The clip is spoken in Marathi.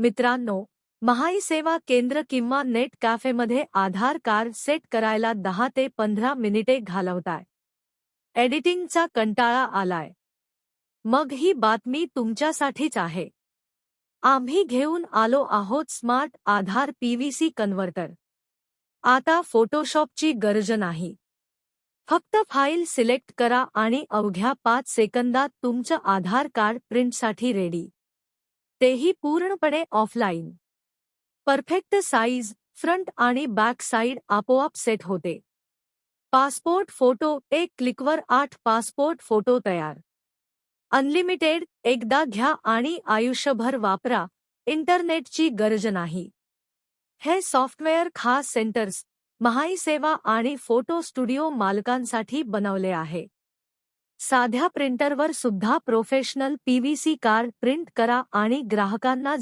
मित्रांनो, महाई सेवा केंद्र किंवा नेट कॅफेमध्ये आधार कार्ड सेट करायला 10 ते 15 मिनिटे घालवताय. एडिटिंगचा कंटाळा आलाय. मग ही बातमी तुमच्यासाठीच आहे. आम्ही घेऊन आलो आहोत स्मार्ट आधार पीव्हीसी कन्व्हर्टर. आता फोटोशॉपची गरज नाही. फक्त फाईल सिलेक्ट करा आणि अवघ्या 5 सेकंदात तुमचं आधार कार्ड प्रिंटसाठी रेडी. तेही पूर्णपणे ऑफलाईन. परफेक्ट साईज, फ्रंट आणि बॅक साईड आपोआप सेट होते. पासपोर्ट फोटो, एक क्लिकवर 8 पासपोर्ट फोटो तयार. अनलिमिटेड, एकदा घ्या आणि आयुष्यभर वापरा. इंटरनेटची गरज नाही. हे सॉफ्टवेअर खास सेंटर्स, महाई सेवा आणि फोटो स्टुडिओ मालकांसाठी बनवले आहे. साध्या प्रिंटरवर सुद्धा प्रोफेशनल पीव्हीसी कार्ड प्रिंट करा आणि ग्राहकांना